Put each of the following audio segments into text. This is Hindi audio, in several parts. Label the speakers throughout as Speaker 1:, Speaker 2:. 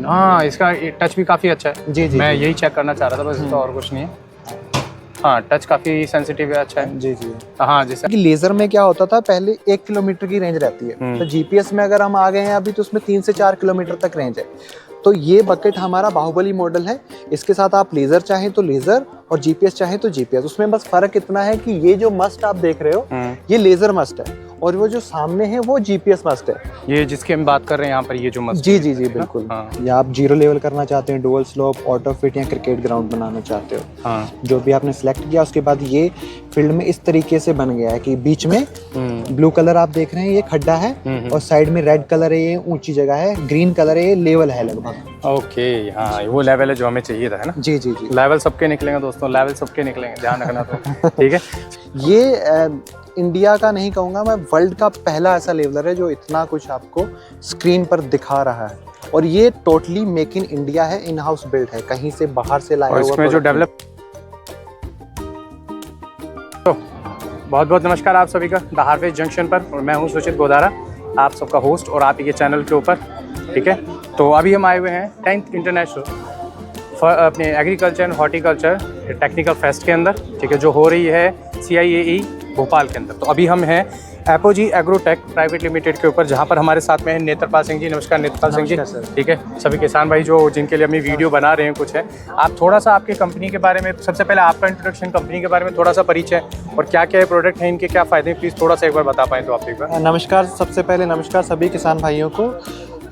Speaker 1: हाँ, इसका टच भी काफ़ी अच्छा है।
Speaker 2: जी जी
Speaker 1: मैं
Speaker 2: जी।
Speaker 1: यही चेक करना चाह रहा था, बस इसका और कुछ नहीं है। हाँ, टच काफ़ी सेंसिटिव है, अच्छा है।
Speaker 2: जी जी।
Speaker 1: हाँ, जैसे
Speaker 2: कि लेज़र में क्या होता था, पहले 1 किलोमीटर की रेंज रहती है, तो जीपीएस में अगर हम आ गए हैं अभी तो उसमें 3 से 4 किलोमीटर तक रेंज है। तो ये बकेट हमारा बाहुबली मॉडल है। इसके साथ आप लेज़र चाहें तो लेज़र और जीपीएस चाहें तो जीपीएस। उसमें बस फ़र्क इतना है कि ये जो मस्ट आप देख रहे हो, ये लेज़र मस्ट है और वो जो सामने है वो जीपीएस मस्ट है।
Speaker 1: ये जिसकी हम बात कर रहे हैं यहाँ पर, ये जो मस्ट
Speaker 2: जी जी जी बिल्कुल।
Speaker 1: हाँ।
Speaker 2: या आप जीरो लेवल करना चाहते हैं, डुअल स्लोप, ऑटो फिट या क्रिकेट ग्राउंड बनाना चाहते हो,
Speaker 1: हाँ।
Speaker 2: जो भी आपने सेलेक्ट किया उसके बाद ये फील्ड में इस तरीके से बन गया है कि बीच में ब्लू कलर आप देख रहे हैं ये खड्डा है और साइड में रेड कलर है, ये ऊंची जगह है, ग्रीन कलर है, ये लेवल है लगभग।
Speaker 1: ओके, हाँ, वो लेवल है जो हमें चाहिए था, है ना?
Speaker 2: जी जी जी।
Speaker 1: लेवल सबके निकलेंगे दोस्तों, लेवल सबके निकलेंगे, ध्यान रखना तो। ठीक है।
Speaker 2: ये इंडिया का नहीं कहूँगा मैं, वर्ल्ड का पहला ऐसा लेवलर है जो इतना कुछ आपको स्क्रीन पर दिखा रहा है। और ये टोटली मेक इन इंडिया है, इन हाउस बिल्ड है, कहीं से बाहर से लाया हुआ।
Speaker 1: इसमें जो डेवलप, तो बहुत बहुत नमस्कार आप सभी का द हार्वेस्ट जंक्शन पर, और मैं हूं सुचित गोदारा, आप सबका होस्ट और आप के चैनल के ऊपर। ठीक है, तो अभी हम आए हुए हैं 10th इंटरनेशनल अपने agriculture and horticulture technical fest के अंदर, ठीक है, जो हो रही है CIAE भोपाल के अंदर। तो अभी हम हैं एपोजी एग्रोटेक प्राइवेट लिमिटेड के ऊपर, जहां पर हमारे साथ में है नेत्रपाल सिंह जी। नमस्कार नेत्रपाल सिंह जी। ठीक है, सभी किसान भाई जो जिनके लिए हम वीडियो बना रहे हैं कुछ है, आप थोड़ा सा आपके कंपनी के बारे में, सबसे पहले आपका इंट्रोडक्शन, कंपनी के बारे में थोड़ा सा परिचय, और क्या क्या प्रोडक्ट हैं, इनके क्या फ़ायदे, प्लीज़ थोड़ा सा एक बार बता पाएँ तो आप एक बार।
Speaker 2: नमस्कार, सबसे पहले नमस्कार सभी किसान भाइयों को।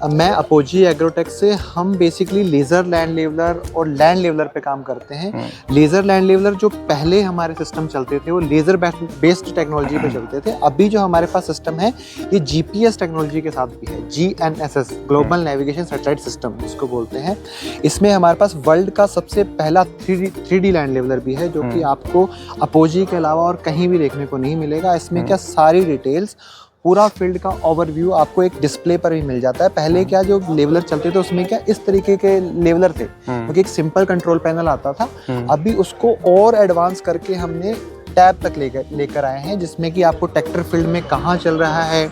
Speaker 2: मैं अपोजी एग्रोटेक से, हम बेसिकली लेज़र लैंड लेवलर और लैंड लेवलर पे काम करते हैं। लेज़र लैंड लेवलर जो पहले हमारे सिस्टम चलते थे वो लेज़र बेस्ड टेक्नोलॉजी पे चलते थे। अभी जो हमारे पास सिस्टम है ये जीपीएस टेक्नोलॉजी के साथ भी है, GNSS global navigation satellite system जिसको बोलते हैं। इसमें हमारे पास वर्ल्ड का सबसे पहला 3D लैंड लेवलर भी है, जो कि आपको अपोजी के अलावा और कहीं भी देखने को नहीं मिलेगा। इसमें क्या सारी डिटेल्स, पूरा फील्ड का ओवरव्यू आपको एक डिस्प्ले पर भी मिल जाता है। पहले क्या जो लेवलर चलते थे उसमें क्या इस तरीके के लेवलर थे, क्योंकि एक सिंपल कंट्रोल पैनल आता था। अभी उसको और एडवांस करके हमने टैब तक लेकर आए हैं, जिसमें कि आपको ट्रैक्टर फील्ड में कहाँ चल रहा है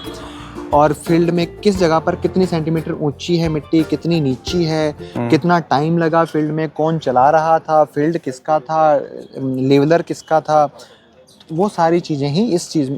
Speaker 2: और फील्ड में किस जगह पर कितनी सेंटीमीटर ऊंची है मिट्टी, कितनी नीची है, कितना टाइम लगा फील्ड में, कौन चला रहा था, फील्ड किसका था, लेवलर किसका था, वो सारी चीज़ें ही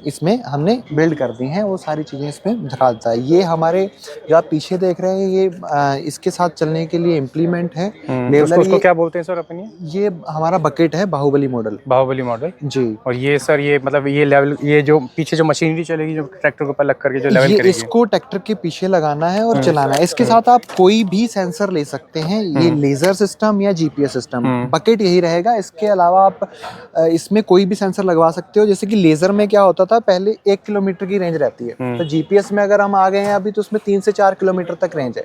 Speaker 2: इसमें हमने बिल्ड कर दी हैं। वो सारी चीज़ें इसमें दिखा देता है। ये हमारे जो आप पीछे देख रहे हैं ये इसके साथ चलने के लिए इम्प्लीमेंट है लेवलर।
Speaker 1: उसको क्या बोलते हैं सर अपन?
Speaker 2: ये हमारा बकेट है बाहुबली मॉडल।
Speaker 1: बाहुबली मॉडल
Speaker 2: जी।
Speaker 1: और ये सर, ये मतलब ये लेवल, ये जो पीछे जो मशीनरी चलेगी जो ट्रैक्टर के ऊपर लग करके जो लेवल करेगी,
Speaker 2: इसको ट्रैक्टर के पीछे लगाना है और चलाना है। इसके साथ आप कोई भी सेंसर ले सकते हैं, ये लेजर सिस्टम या जीपीएस सिस्टम, बकेट यही रहेगा। इसके अलावा आप इसमें कोई भी सेंसर लगवा सकते हो। जैसे कि लेजर में क्या होता था, पहले 1 किलोमीटर की रेंज रहती है, तो जीपीएस में अगर हम आ गए हैं अभी तो उसमें 3 से 4 किलोमीटर तक रेंज है।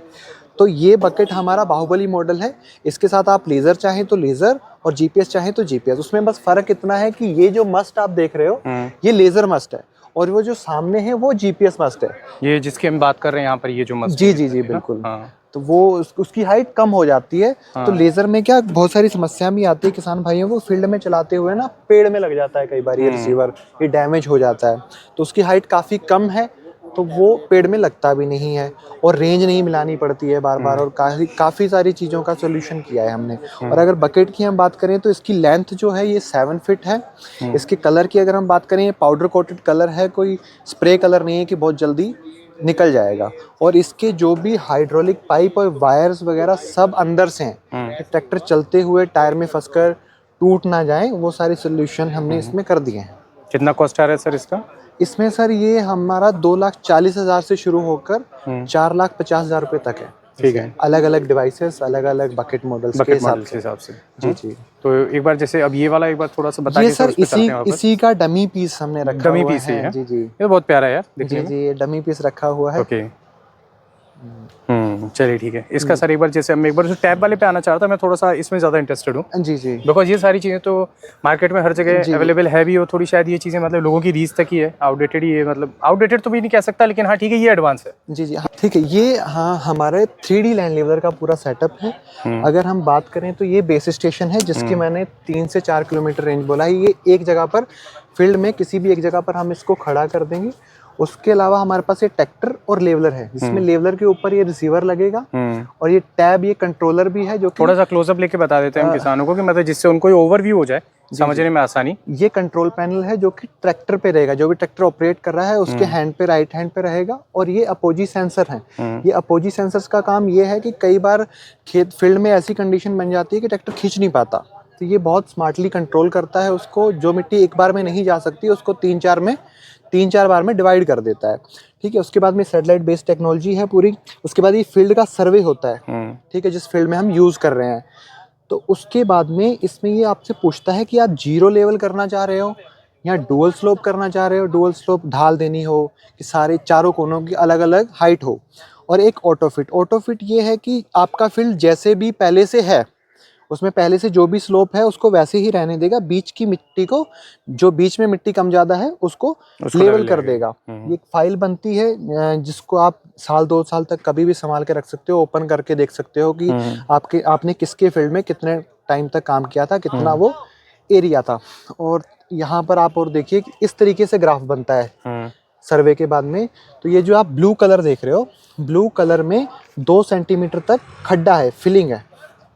Speaker 2: तो ये बकेट हमारा बाहुबली मॉडल है। इसके साथ आप लेजर चाहें तो लेजर और जीपीएस चाहें तो जीपीएस। उसमें बस फर्क इतना है कि ये जो मस्ट आप देख रहे हो ये लेजर मस्ट है और वो जो सामने है वो जीपीएस मस्ट है।
Speaker 1: ये जिसकी हम बात कर रहे हैं यहाँ पर, ये जो मस्ट,
Speaker 2: जी जी जी बिल्कुल।
Speaker 1: हाँ।
Speaker 2: तो वो उसकी हाइट कम हो जाती है। तो लेजर में क्या बहुत सारी समस्या भी आती है किसान भाइयों को, फील्ड में चलाते हुए ना पेड़ में लग जाता है कई बार ये रिसीवर, ये डैमेज हो जाता है। तो उसकी हाइट काफ़ी कम है, तो वो पेड़ में लगता भी नहीं है और रेंज नहीं मिलानी पड़ती है बार बार, और काफ़ी सारी चीज़ों का सोल्यूशन किया है हमने। और अगर बकेट की हम बात करें तो इसकी लेंथ जो है ये 7 फीट है। इसके कलर की अगर हम बात करें, ये पाउडर कोटेड कलर है, कोई स्प्रे कलर नहीं है कि बहुत जल्दी निकल जाएगा। और इसके जो भी हाइड्रोलिक पाइप और वायर्स वगैरह सब अंदर से हैं, ट्रैक्टर चलते हुए टायर में फंसकर टूट ना जाए, वो सारे सोल्यूशन हमने इसमें कर दिए हैं।
Speaker 1: कितना कॉस्ट आ रहा है सर इसका?
Speaker 2: इसमें सर ये हमारा 2,40,000 से शुरू होकर 4,50,000 रुपये तक है।
Speaker 1: ठीक है,
Speaker 2: अलग अलग डिवाइसेस, अलग अलग बकेट मॉडल्स के हिसाब से। जी जी।
Speaker 1: तो एक बार जैसे अब ये वाला एक बार थोड़ा सा बता
Speaker 2: ये सर इसी का डमी पीस हमने रखा हुआ है। जी जी,
Speaker 1: ये बहुत प्यारा है यार दिखने में।
Speaker 2: जी, ये डमी पीस रखा हुआ है।
Speaker 1: ओके, चलिए ठीक है। इसका सर एक बार जैसे हम एक बार जो टैब वाले पे आना चाह रहा था, मैं थोड़ा सा इसमें ज़्यादा इंटरेस्टेड हूँ।
Speaker 2: जी जी।
Speaker 1: बिकॉज ये सारी चीज़ें तो मार्केट में हर जगह अवेलेबल है भी, और थोड़ी शायद ये चीज़ें मतलब लोगों की रीच तक ही है, आउटडेटेड ही है, मतलब आउटडेटेड तो भी नहीं कह सकता, लेकिन हाँ ठीक है, ये एडवांस है।
Speaker 2: जी जी हाँ ठीक है। ये हाँ हमारे 3D लैंड लेवलर का पूरा सेटअप है। अगर हम बात करें तो ये बेस स्टेशन है, जिसकी मैंने 3 से 4 किलोमीटर रेंज बोला है। ये एक जगह पर फील्ड में किसी भी एक जगह पर हम इसको खड़ा कर देंगे उसके अलावा हमारे पास ये ट्रैक्टर और लेवलर है, जिसमें लेवलर के ऊपर ये रिसीवर लगेगा और ये टैब, ये कंट्रोलर भी है जो कि
Speaker 1: थोड़ा सा क्लोजअप लेके बता देते हैं हम किसानों को कि मतलब जिससे उनको ओवरव्यू हो जाए, समझने में आसानी।
Speaker 2: ये कंट्रोल पैनल है जो कि ट्रैक्टर पे रहेगा, जो भी ट्रैक्टर ऑपरेट कर रहा है उसके हैंड पे, राइट हैंड पे रहेगा। और ये अपोजी सेंसर है। ये अपोजी सेंसर्स का काम ये है कि कई बार खेत फील्ड में ऐसी कंडीशन बन जाती है कि ट्रैक्टर खींच नहीं पाता, तो ये बहुत स्मार्टली कंट्रोल करता है उसको। जो मिट्टी एक बार में नहीं जा सकती उसको 3-4 बार में डिवाइड कर देता है। ठीक है, उसके बाद में सैटेलाइट बेस्ड टेक्नोलॉजी है पूरी। उसके बाद ये फील्ड का सर्वे होता है, ठीक है, जिस फील्ड में हम यूज़ कर रहे हैं। तो उसके बाद में इसमें ये आपसे पूछता है कि आप जीरो लेवल करना चाह रहे हो या डुअल स्लोप करना चाह रहे हो। डुअल स्लोप ढाल देनी हो कि सारे चारों कोनों की अलग अलग हाइट हो। और एक ऑटो फिट ये है कि आपका फील्ड जैसे भी पहले से है, उसमें पहले से जो भी स्लोप है उसको वैसे ही रहने देगा। बीच की मिट्टी को, जो बीच में मिट्टी कम ज़्यादा है उसको लेवल कर देगा। ये एक फाइल बनती है जिसको आप 1-2 साल तक कभी भी संभाल के रख सकते हो, ओपन करके देख सकते हो कि आपने किसके फील्ड में कितने टाइम तक काम किया था, कितना वो एरिया था। और यहाँ पर आप और देखिए कि इस तरीके से ग्राफ बनता है सर्वे के बाद में। तो ये जो आप ब्लू कलर देख रहे हो, ब्लू कलर में 2 सेंटीमीटर तक खड्डा है, फिलिंग है,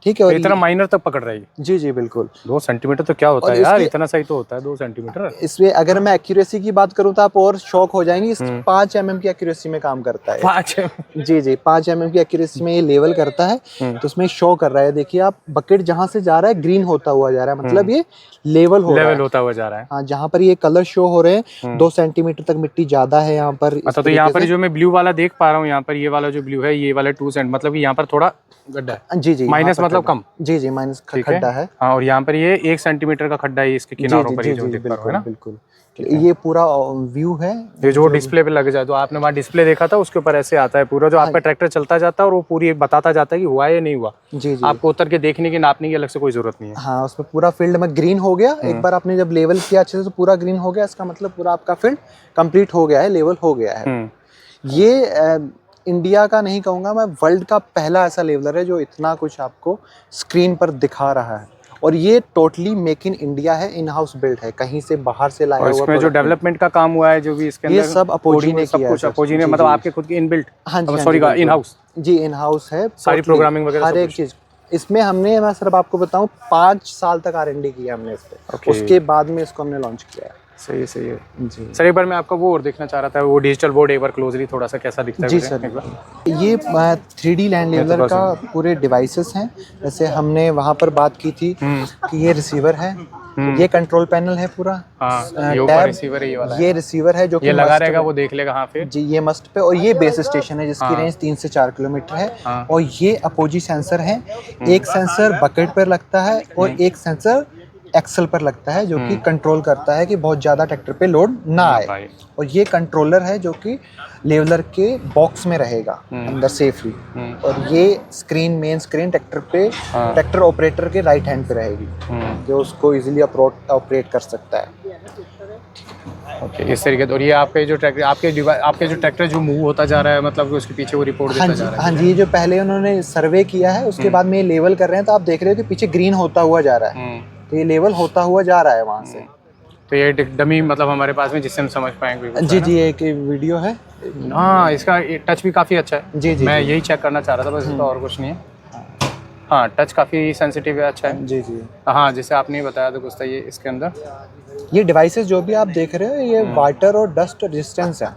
Speaker 2: ठीक है। और
Speaker 1: इतना माइनर तक पकड़ रही है।
Speaker 2: जी जी बिल्कुल।
Speaker 1: 2 सेंटीमीटर तो क्या होता है यार, इतना सही तो होता है 2 सेंटीमीटर।
Speaker 2: इसमें अगर मैं एक्यूरेसी की बात करूं तो आप और शॉक हो जाएंगे। इस 5 mm की एक्यूरेसी में काम करता है।
Speaker 1: 5
Speaker 2: जी 5 mm की एक्यूरेसी में ये लेवल करता है। तो उसमें शो कर रहा है, देखिए आप, बकेट जहां से जा रहा है ग्रीन होता हुआ जा रहा है, मतलब ये लेवल होता हुआ
Speaker 1: जा रहा है।
Speaker 2: हाँ, जहाँ पर ये कलर शो हो रहे हैं 2 सेंटीमीटर तक मिट्टी ज्यादा है यहाँ पर।
Speaker 1: अच्छा, तो यहाँ पर जो मैं ब्लू वाला देख पा रहा हूँ, यहाँ पर ये वाला जो ब्लू है, ये वाला 2 सेंट, मतलब कि यहाँ पर थोड़ा गड्ढा है।
Speaker 2: जी
Speaker 1: माइनस मतलब कम।
Speaker 2: जी माइनस खड्डा है।
Speaker 1: हाँ, और यहाँ पर ये 1 सेंटीमीटर का खड्डा है इसके किनारों पर, ये जो दिख रहा है ना।
Speaker 2: बिल्कुल, ये पूरा व्यू है।
Speaker 1: ये जो डिस्प्ले पे लग जाए, तो आपने वहाँ डिस्प्ले देखा था, उसके ऊपर ऐसे आता है पूरा, जो आपका ट्रैक्टर चलता जाता है और वो पूरी बताता जाता है कि हुआ है या नहीं हुआ। जी आपको उतर के देखने की, नापने की अलग से कोई जरूरत नहीं है।
Speaker 2: हाँ, उसमें पूरा फील्ड में ग्रीन हो गया। एक बार आपने जब लेवल किया अच्छे से तो पूरा ग्रीन हो गया, इसका मतलब पूरा आपका फील्ड कंप्लीट हो गया है, लेवल हो गया है। ये इंडिया का नहीं कहूँगा मैं, वर्ल्ड का पहला ऐसा लेवलर है जो इतना कुछ आपको स्क्रीन पर दिखा रहा है। और ये टोटली मेक इन इंडिया है, इन हाउस बिल्ड है, कहीं से बाहर से लाया हुआ।
Speaker 1: इसमें जो डेवलपमेंट का काम हुआ है, जो भी इसके अंदर,
Speaker 2: ये सब अपोजी ने किया है।
Speaker 1: अपोजी ने, मतलब आपके खुद की इनबिल्ट, सॉरी इन हाउस।
Speaker 2: जी इन हाउस है,
Speaker 1: सारी प्रोग्रामिंग वगैरह
Speaker 2: हर एक चीज इसमें हमने, मैं सिर्फ आपको बताऊं, 5 साल तक R&D किया हमने इस पे। उसके बाद में इसको हमने लॉन्च किया है।
Speaker 1: सही है जी। सर, एक बार मैं आपका वो और देखना चाह रहा था, वो डिजिटल बोर्ड एक बार क्लोजली थोड़ा सा कैसा दिखता है।
Speaker 2: जी सर, ये 3D लैंड लेवलर का पूरे डिवाइसेस हैं। जैसे हमने वहाँ पर बात की थी कि ये रिसीवर है, ये कंट्रोल पैनल है पूरा,
Speaker 1: ये रिसीवर है,
Speaker 2: ये रिसीवर है जो कि
Speaker 1: लगा रहेगा, वो देख लेगा। हाँ, फिर
Speaker 2: जी ये मस्ट पे। और ये बेस स्टेशन है जिसकी रेंज 3 से 4 किलोमीटर है। और ये अपोजी सेंसर है। एक सेंसर बकेट पर लगता है और एक सेंसर एक्सल पर लगता है, जो कि कंट्रोल करता है कि बहुत ज़्यादा ट्रैक्टर पे लोड ना आए। और ये कंट्रोलर है जो कि लेवलर के बॉक्स में रहेगा अंदर सेफली। और ये स्क्रीन, मेन स्क्रीन ट्रैक्टर पे, ट्रैक्टर ऑपरेटर के राइट हैंड पे रहेगी, जो उसको इजीली ऑपरेट कर सकता है।
Speaker 1: ओके, इस तरीके से। और ये आपके जो ट्रैक्टर, आपके जो ट्रैक्टर जो मूव होता जा रहा है, मतलब उसके पीछे वो रिपोर्ट देता जा रहा है।
Speaker 2: हाँ जी, ये जो पहले उन्होंने सर्वे किया है उसके बाद में ये लेवल कर रहे हैं, तो आप देख रहे हो कि पीछे ग्रीन होता हुआ जा रहा है, तो ये लेवल होता हुआ जा रहा है वहाँ से।
Speaker 1: तो ये डमी मतलब हमारे पास में, जिससे हम समझ पाएंगे।
Speaker 2: जी एक वीडियो है।
Speaker 1: हाँ, इसका टच भी काफ़ी अच्छा है।
Speaker 2: जी
Speaker 1: मैं यही चेक करना चाह रहा था, बस इसका और कुछ नहीं है। हाँ, टच काफ़ी सेंसिटिव है, अच्छा है।
Speaker 2: जी
Speaker 1: हाँ, जैसे आपने बताया तो कुछ था ये इसके अंदर।
Speaker 2: ये डिवाइसेस जो भी आप देख रहे हो, ये वाटर और डस्ट रेजिस्टेंस है।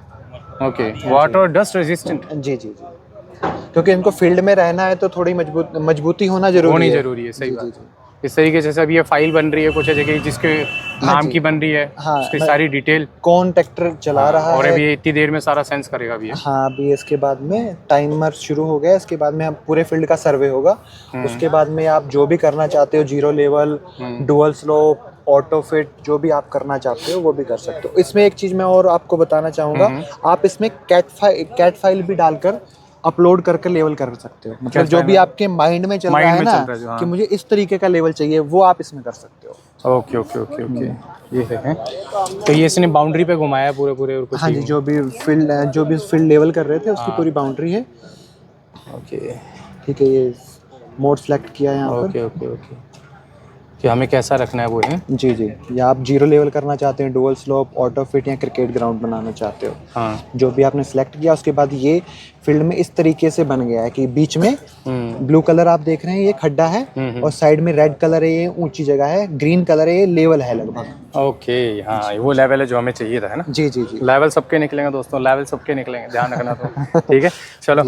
Speaker 1: ओके, वाटर और डस्ट रेजिस्टेंट।
Speaker 2: जी क्योंकि इनको फील्ड में रहना है तो थोड़ी मजबूती होना जरूरी है।
Speaker 1: सही बात। इस तरीके से अभी ये फाइल बन रही है कुछ जगह, जिसके नाम की बन रही है। हाँ, उसकी सारी डिटेल,
Speaker 2: कौन ट्रैक्टर चला रहा है,
Speaker 1: और अभी इतनी देर में सारा सेंस करेगा भी।
Speaker 2: हाँ, अभी इसके बाद में टाइमर शुरू हो गया। इसके बाद में हम पूरे फील्ड का सर्वे होगा। उसके बाद में आप जो भी करना चाहते हो, zero level, dual slope, auto fit, जो भी आप करना चाहते हो वो भी कर सकते हो। इसमें एक चीज़ मैं और आपको बताना चाहूँगा, आप इसमें कैट फाइल भी डालकर अपलोड करके लेवल कर सकते हो। मतलब जो भी आपके माइंड में चल रहा है ना कि मुझे इस तरीके का लेवल चाहिए, वो आप इसमें कर सकते हो।
Speaker 1: ओके। ये है। तो ये इसने बाउंड्री पे घुमाया पूरे और कुछ।
Speaker 2: हाँ जी, जो भी फील्ड लेवल कर रहे थे उसकी पूरी बाउंड्री है। ओके, ठीक है। ये मोड सेलेक्ट किया यहाँ पर।
Speaker 1: ओके। कि हमें कैसा रखना है वो है।
Speaker 2: जी जी, या आप जीरो लेवल करना चाहते हैं, डुअल स्लोप, ऑटो फिट या क्रिकेट ग्राउंड बनाना चाहते हो,
Speaker 1: हाँ।
Speaker 2: जो भी आपने सेलेक्ट किया उसके बाद ये फील्ड में इस तरीके से बन गया है कि बीच में ब्लू कलर आप देख रहे हैं ये खड्डा है, और साइड में रेड कलर है, ये ऊंची जगह है, ग्रीन कलर है, ये लेवल है लगभग।
Speaker 1: ओके, हाँ वो लेवल है जो हमें चाहिए था, है ना।
Speaker 2: जी जी जी,
Speaker 1: लेवल सबके निकलेंगे दोस्तों, लेवल सबके निकलेंगे, ध्यान रखना तो। ठीक है, चलो।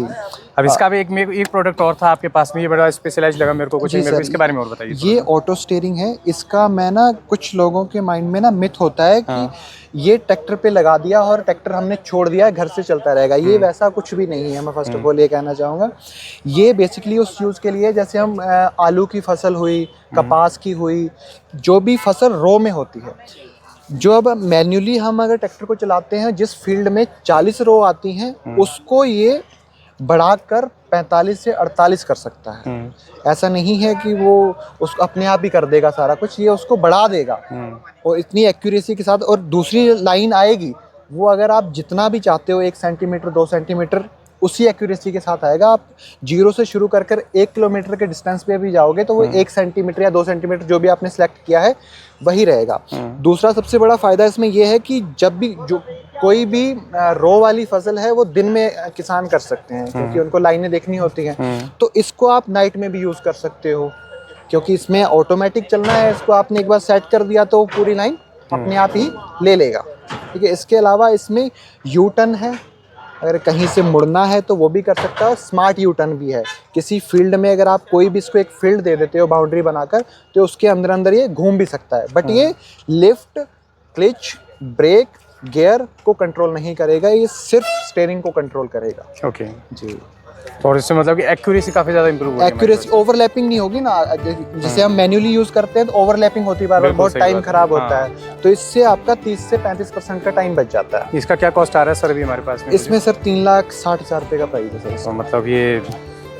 Speaker 1: अब इसका भी एक प्रोडक्ट और था आपके पास में, ये बड़ा स्पेशलाइज लगा मेरे को कुछ, मेरे को इसके बारे में और बताइए।
Speaker 2: ये ऑटो स्टीयरिंग है। इसका मैं ना कुछ लोगों के माइंड में ना मिथ होता है कि ये ट्रैक्टर पे लगा दिया और ट्रैक्टर हमने छोड़ दिया, घर से चलता रहेगा। ये वैसा कुछ भी नहीं है। मैं फर्स्ट ऑफ ऑल ये कहना चाहूँगा, ये बेसिकली उस यूज़ के लिए, जैसे हम आलू की फसल हुई, कपास की हुई, जो भी फसल रो में होती है, जो अब मैन्युअली हम अगर ट्रैक्टर को चलाते हैं, जिस फील्ड में 40 रो आती हैं, उसको ये बढ़ाकर 45 से 48 कर सकता है। ऐसा नहीं है कि वो उसको अपने आप ही कर देगा सारा कुछ, ये उसको बढ़ा देगा और इतनी एक्यूरेसी के साथ। और दूसरी लाइन आएगी, वो अगर आप जितना भी चाहते हो 1 सेंटीमीटर 2 सेंटीमीटर, उसी एक्यूरेसी के साथ आएगा। आप जीरो से शुरू कर 1 किलोमीटर के डिस्टेंस पे भी जाओगे तो वो 1 सेंटीमीटर या 2 सेंटीमीटर जो भी आपने सेलेक्ट किया है वही रहेगा। दूसरा सबसे बड़ा फ़ायदा इसमें ये है कि जब भी जो कोई भी रो वाली फसल है वो दिन में किसान कर सकते हैं, क्योंकि उनको लाइनें देखनी होती हैं। तो इसको आप नाइट में भी यूज़ कर सकते हो, क्योंकि इसमें ऑटोमेटिक चलना है। इसको आपने एक बार सेट कर दिया तो पूरी लाइन अपने आप ही ले लेगा। ठीक है, इसके अलावा इसमें यू टर्न है, अगर कहीं से मुड़ना है तो वो भी कर सकता है। स्मार्ट यू टर्न भी है, किसी फील्ड में अगर आप कोई भी इसको एक फील्ड दे देते हो बाउंड्री बनाकर, तो उसके अंदर अंदर ये घूम भी सकता है। बट ये लिफ्ट, क्लच, ब्रेक, गियर को कंट्रोल नहीं करेगा, ये सिर्फ स्टीयरिंग को कंट्रोल करेगा।
Speaker 1: ओके
Speaker 2: जी,
Speaker 1: और इससे मतलब कि एक्यूरेसी काफ़ी ज़्यादा इंप्रूव होगी।
Speaker 2: एक्यूरेसी, ओवरलैपिंग नहीं होगी ना। जैसे हम मैन्युअली यूज करते हैं तो ओवरलैपिंग होती है, बार बार बहुत टाइम खराब होता है। तो इससे आपका 30 से 35% का टाइम बच जाता है।
Speaker 1: इसका क्या कॉस्ट आ रहा है सर अभी हमारे पास में?
Speaker 2: इसमें सर 3,60,000 रुपये का प्राइस है सर।
Speaker 1: तो मतलब ये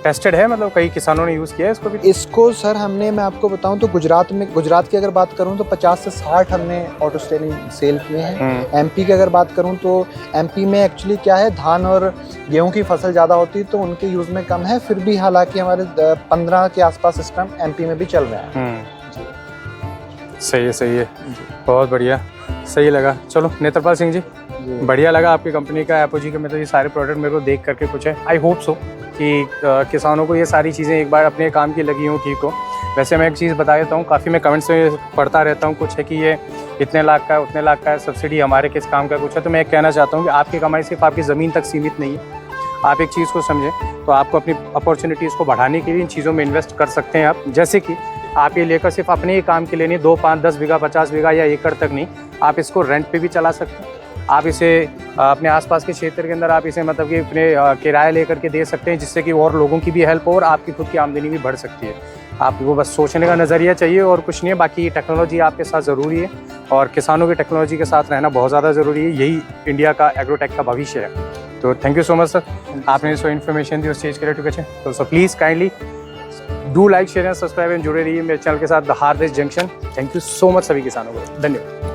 Speaker 1: टेस्टेड है, मतलब कई किसानों ने यूज़ किया है इसको भी?
Speaker 2: इसको सर हमने, मैं आपको बताऊं तो गुजरात की अगर बात करूं तो 50 से 60 हमने ऑटो स्टीयरिंग सेल किए हैं। एमपी की अगर बात करूं तो एमपी में एक्चुअली क्या है, धान और गेहूं की फसल ज़्यादा होती है तो उनके यूज़ में कम है। फिर भी हालांकि हमारे 15 के आसपास सिस्टम एमपी में भी चल रहे हैं।
Speaker 1: सही है, सही है, बहुत बढ़िया, सही लगा। चलो नेत्रपाल सिंह जी, बढ़िया लगा आपकी कंपनी का एपोजी के, मतलब ये सारे प्रोडक्ट मेरे को देख करके कुछ है। आई होप सो कि किसानों को ये सारी चीज़ें एक बार अपने काम की लगी हों, ठीक हो। वैसे मैं एक चीज़ बता देता हूँ, काफ़ी मैं कमेंट्स में पढ़ता रहता हूँ, कुछ है कि ये इतने लाख का है, उतने लाख का है, सब्सिडी हमारे किस काम का कुछ है। तो मैं कहना चाहता हूँ कि आपकी कमाई सिर्फ आपकी ज़मीन तक सीमित नहीं है। आप एक चीज़ को समझें तो आपको अपनी अपॉर्चुनिटीज़ को बढ़ाने के लिए इन चीज़ों में इन्वेस्ट कर सकते हैं आप। जैसे कि आप ये लेकर सिर्फ अपने ही काम के लिए नहीं, 2, 5, 10 बीघा, 50 बीघा या एकड़ तक नहीं, आप इसको रेंट पे भी चला सकते हैं। आप इसे अपने आसपास के क्षेत्र के अंदर आप इसे मतलब कि अपने किराया लेकर के दे सकते हैं, जिससे कि और लोगों की भी हेल्प हो और आपकी खुद की आमदनी भी बढ़ सकती है। आपको बस सोचने का नज़रिया चाहिए और कुछ नहीं है। बाकी टेक्नोलॉजी आपके साथ ज़रूरी है और किसानों की टेक्नोलॉजी के साथ रहना बहुत ज़्यादा ज़रूरी है। यही इंडिया का एग्रोटेक का भविष्य है। तो thank you so much sir, आपने सो इन्फॉर्मेशन दी उस चीज़ के लिए। ठीक है, तो so please kindly do like, share and subscribe and जुड़े रहिए मेरे चैनल के साथ, the harvest junction. Thank you so much सभी किसानों को, धन्यवाद।